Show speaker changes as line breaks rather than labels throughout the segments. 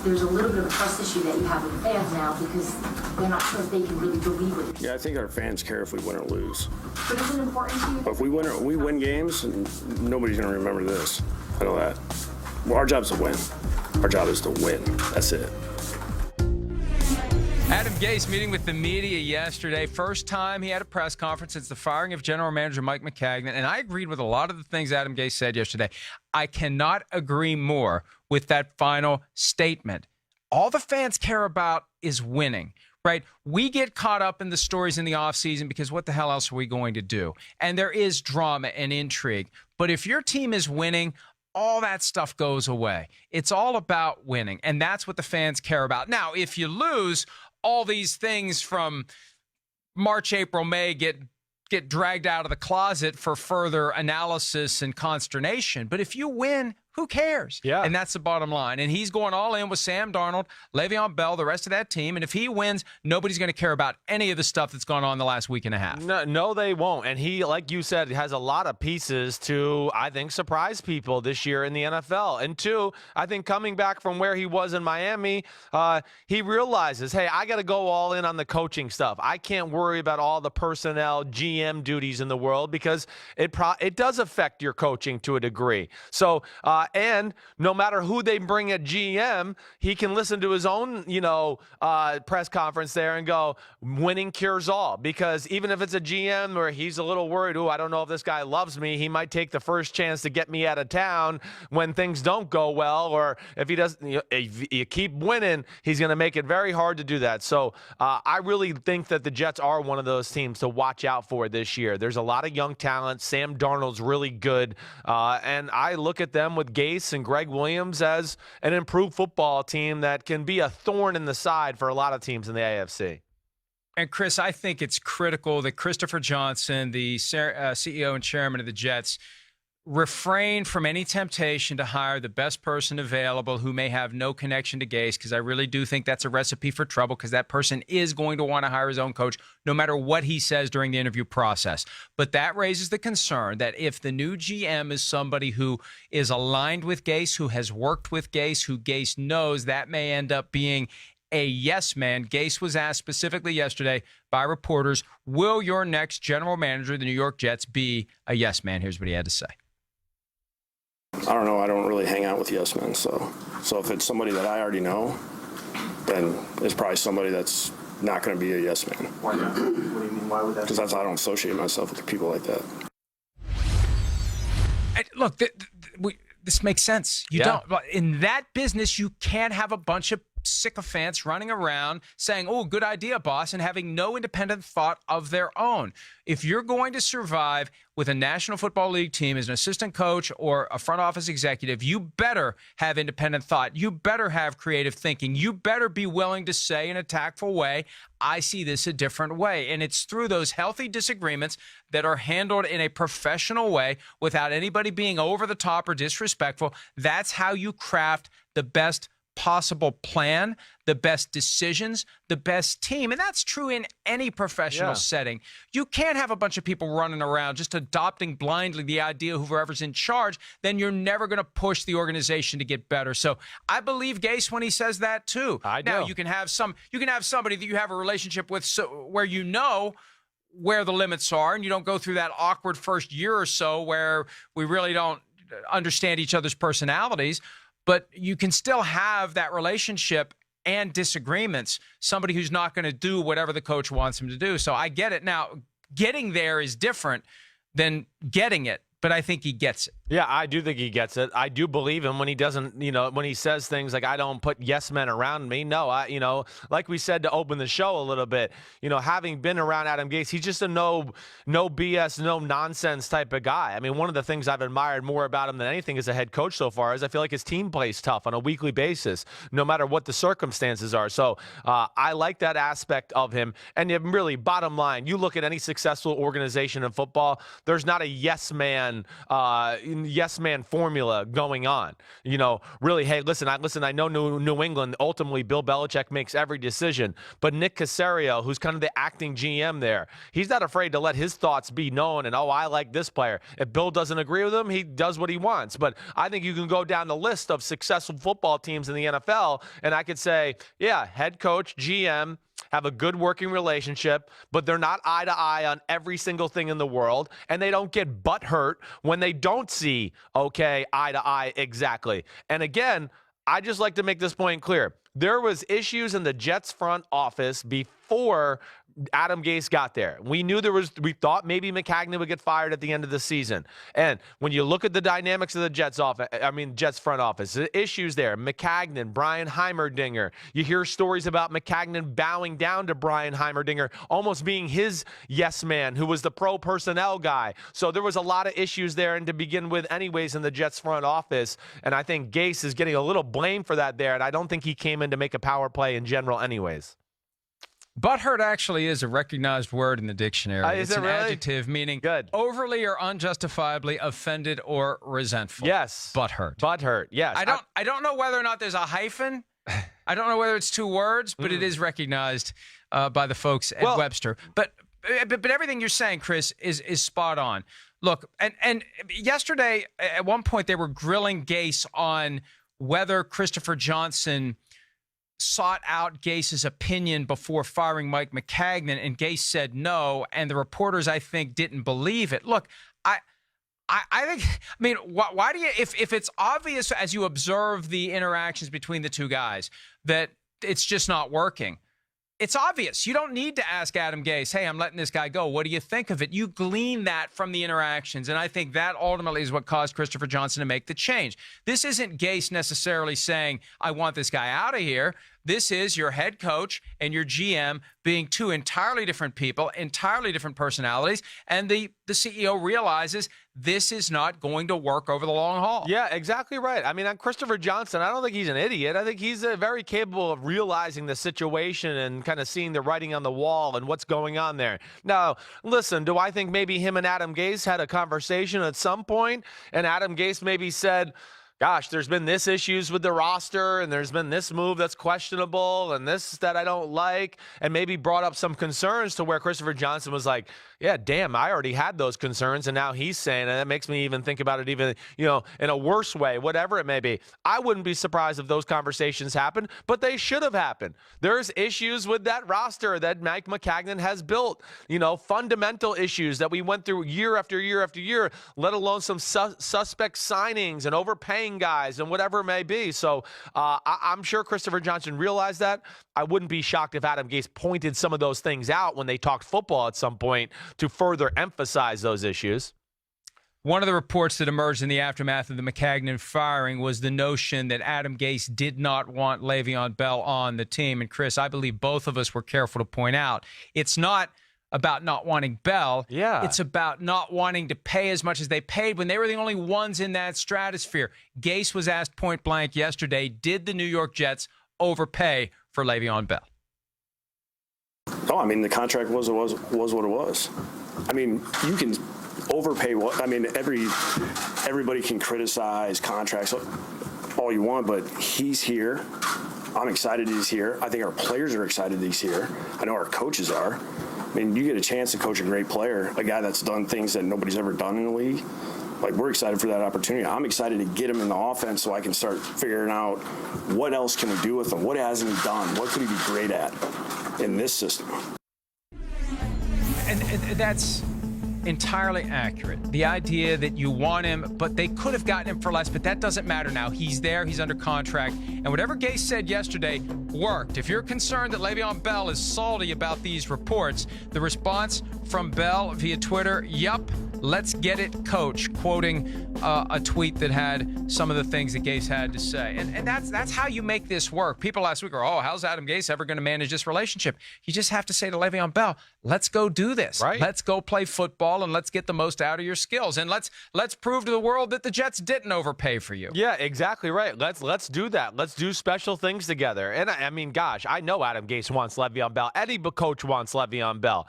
there's a little bit of a trust issue that you have with the fans now because they're not sure if they can really believe it.
Yeah, I think our fans care if we win or lose.
But is it important to you?
But if we win games, and nobody's going to remember this. I know that. Well, our job is to win. Our job is to win. That's it.
Adam Gase meeting with the media yesterday. First time he had a press conference since the firing of general manager Mike McCagnon. And I agreed with a lot of the things Adam Gase said yesterday. I cannot agree more with that final statement. All the fans care about is winning, right? We get caught up in the stories in the offseason because what the hell else are we going to do? And there is drama and intrigue. But if your team is winning, all that stuff goes away. It's all about winning, and that's what the fans care about. Now, if you lose, all these things from March, April, May get dragged out of the closet for further analysis and consternation. But if you win, who cares?
Yeah.
And that's the bottom line. And he's going all in with Sam Darnold, Le'Veon Bell, the rest of that team. And if he wins, nobody's going to care about any of the stuff that's gone on the last week and a half.
No, they won't. And he, like you said, has a lot of pieces to, I think, surprise people this year in the NFL. And two, I think coming back from where he was in Miami, he realizes, hey, I got to go all in on the coaching stuff. I can't worry about all the personnel, GM duties in the world because it does affect your coaching to a degree. So, and no matter who they bring at GM, he can listen to his own, press conference there and go, winning cures all. Because even if it's a GM where he's a little worried, I don't know if this guy loves me, he might take the first chance to get me out of town when things don't go well. Or if he doesn't, if you keep winning, he's going to make it very hard to do that. So I really think that the Jets are one of those teams to watch out for this year. There's a lot of young talent. Sam Darnold's really good. And I look at them with Gase and Greg Williams as an improved football team that can be a thorn in the side for a lot of teams in the AFC.
And, Chris, I think it's critical that Christopher Johnson, the CEO and chairman of the Jets, refrain from any temptation to hire the best person available who may have no connection to Gase, because I really do think that's a recipe for trouble, because that person is going to want to hire his own coach no matter what he says during the interview process. But that raises the concern that if the new GM is somebody who is aligned with Gase, who has worked with Gase, who Gase knows, that may end up being a yes man. Gase was asked specifically yesterday by reporters, will your next general manager of the New York Jets be a yes man? Here's what he had to say.
I don't know. I don't really hang out with yes men. So if it's somebody that I already know, then it's probably somebody that's not going to be a yes man.
Why not? What do you mean? Why would that?
Because I don't associate myself with people like that.
Look, this makes sense. You don't. In that business, you can't have a bunch of sycophants running around saying, oh, good idea, boss, and having no independent thought of their own. If you're going to survive with a National Football League team as an assistant coach or a front office executive, you better have independent thought. You better have creative thinking. You better be willing to say in a tactful way, I see this a different way. And it's through those healthy disagreements that are handled in a professional way without anybody being over the top or disrespectful. That's how you craft the best possible plan, the best decisions, the best team. And that's true in any professional setting. You can't have a bunch of people running around just adopting blindly the idea of whoever's in charge. Then you're never going to push the organization to get better. So I believe Gase when he says that too. Now you can have somebody that you have a relationship with where you know where the limits are and you don't go through that awkward first year or so where we really don't understand each other's personalities. But you can still have that relationship and disagreements, somebody who's not going to do whatever the coach wants him to do. So I get it. Now, getting there is different than getting it, but I think he gets it.
Yeah, I do think he gets it. I do believe him when he doesn't, when he says things like, I don't put yes men around me. No, like we said to open the show a little bit, having been around Adam Gase, he's just a no BS, no nonsense type of guy. I mean, one of the things I've admired more about him than anything as a head coach so far is I feel like his team plays tough on a weekly basis, no matter what the circumstances are. So I like that aspect of him. And really, bottom line, you look at any successful organization in football, there's not a yes man, yes man formula going on. You know, really, hey, listen, I know New England, ultimately Bill Belichick makes every decision, but Nick Caserio, who's kind of the acting GM there, he's not afraid to let his thoughts be known and, oh, I like this player. If Bill doesn't agree with him, he does what he wants. But I think you can go down the list of successful football teams in the NFL, and I could say, yeah, head coach, GM, have a good working relationship, but they're not eye to eye on every single thing in the world, and they don't get butt hurt when they don't see, okay, eye to eye exactly. And again, I just like to make this point clear. There was issues in the Jets front office before Adam Gase got there. We thought maybe McCagnon would get fired at the end of the season. And when you look at the dynamics of the Jets front office, the issues there, McCagnon, Brian Heimerdinger, you hear stories about McCagnon bowing down to Brian Heimerdinger, almost being his yes man, who was the pro personnel guy. So there was a lot of issues there, and to begin with anyways in the Jets front office. And I think Gase is getting a little blame for that there, and I don't think he came in to make a power play in general anyways.
Butthurt actually is a recognized word in the dictionary.
Is
it's
it
an
really?
adjective meaning overly or unjustifiably offended or resentful.
Yes.
Butthurt.
Butthurt, yes.
I don't know whether or not there's a hyphen. I don't know whether it's two words, but it is recognized by the folks at Webster. But everything you're saying, Chris, is spot on. Look, and yesterday, at one point, they were grilling Gase on whether Christopher Johnson sought out Gase's opinion before firing Mike McCagnon, and Gase said no, and the reporters, I think, didn't believe it. Look, I think, I mean, why do you, if it's obvious as you observe the interactions between the two guys that it's just not working, it's obvious. You don't need to ask Adam Gase, hey, I'm letting this guy go. What do you think of it? You glean that from the interactions, and I think that ultimately is what caused Christopher Johnson to make the change. This isn't Gase necessarily saying, I want this guy out of here. This is your head coach and your GM being two entirely different people, entirely different personalities, and the CEO realizes this is not going to work over the long haul.
Yeah, exactly right. I mean, on Christopher Johnson, I don't think he's an idiot. I think he's very capable of realizing the situation and kind of seeing the writing on the wall and what's going on there. Now, listen, do I think maybe him and Adam Gase had a conversation at some point, and Adam Gase maybe said, gosh, there's been this issues with the roster, and there's been this move that's questionable, and this that I don't like, and maybe brought up some concerns to where Christopher Johnson was like, yeah, damn, I already had those concerns, and now he's saying, and that makes me even think about it even, in a worse way, whatever it may be. I wouldn't be surprised if those conversations happened, but they should have happened. There's issues with that roster that Mike McCagnon has built, fundamental issues that we went through year after year after year, let alone some suspect signings and overpaying guys and whatever it may be. So I'm sure Christopher Johnson realized that. I wouldn't be shocked if Adam Gase pointed some of those things out when they talked football at some point to further emphasize those issues.
One of the reports that emerged in the aftermath of the McCagnon firing was the notion that Adam Gase did not want LeVeon Bell on the team. And Chris, I believe both of us were careful to point out, it's not about not wanting Bell.
Yeah.
It's about not wanting to pay as much as they paid when they were the only ones in that stratosphere. Gase was asked point blank yesterday, did the New York Jets overpay for Le'Veon Bell?
Oh, I mean, the contract was what it was. I mean, you can overpay what, I mean, everybody can criticize contracts all you want, but he's here. I'm excited he's here. I think our players are excited he's here. I know our coaches are. I mean, you get a chance to coach a great player, a guy that's done things that nobody's ever done in the league. Like, we're excited for that opportunity. I'm excited to get him in the offense so I can start figuring out what else can we do with him. What hasn't he done? What could he be great at in this system?
And that's entirely accurate. The idea that you want him, but they could have gotten him for less, but that doesn't matter now. He's there. He's under contract. And whatever Gase said yesterday worked. If you're concerned that Le'Veon Bell is salty about these reports, the response from Bell via Twitter, yup, let's get it, coach, quoting a tweet that had some of the things that Gase had to say. And that's how you make this work. People last week are, how's Adam Gase ever going to manage this relationship? You just have to say to Le'Veon Bell, let's go do this.
Right.
Let's go play football and let's get the most out of your skills. And let's prove to the world that the Jets didn't overpay for you.
Yeah, exactly right. Let's do that. Let's do special things together. And I mean, gosh, I know Adam Gase wants Le'Veon Bell. Any coach wants Le'Veon Bell.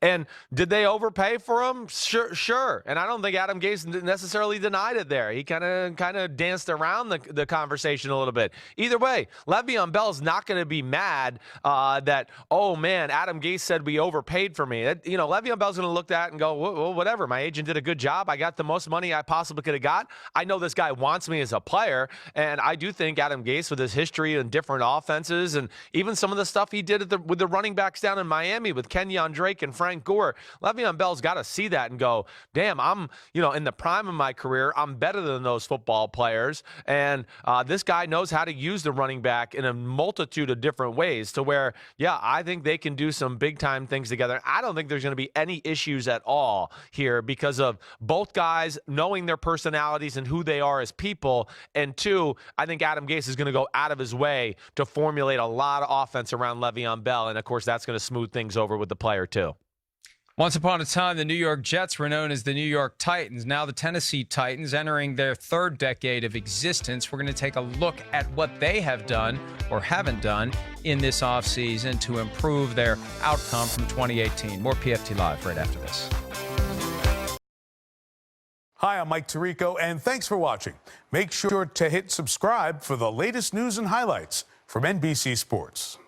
And did they overpay for him? Sure. And I don't think Adam Gase necessarily denied it there. He kind of danced around the conversation a little bit. Either way, Le'Veon Bell's not going to be mad that, oh man, Adam Gase said we overpaid for me. Le'Veon Bell's going to look at it and go, well, whatever. My agent did a good job. I got the most money I possibly could have got. I know this guy wants me as a player, and I do think Adam Gase, with his history in different offenses and even some of the stuff he did with the running backs down in Miami with Kenyon Drake and Frank Gore, Le'Veon Bell's got to see that and go, damn, I'm in the prime of my career, I'm better than those football players, and this guy knows how to use the running back in a multitude of different ways to where, yeah, I think they can do some big-time things together. I don't think there's going to be any issues at all here because of both guys knowing their personalities and who they are as people. And two, I think Adam Gase is going to go out of his way to formulate a lot of offense around Le'Veon Bell. And, of course, that's going to smooth things over with the player, too.
Once upon a time, the New York Jets were known as the New York Titans. Now the Tennessee Titans entering their third decade of existence. We're going to take a look at what they have done or haven't done in this offseason to improve their outcome from 2018. More PFT Live right after this.
Hi, I'm Mike Tirico, and thanks for watching. Make sure to hit subscribe for the latest news and highlights from NBC Sports.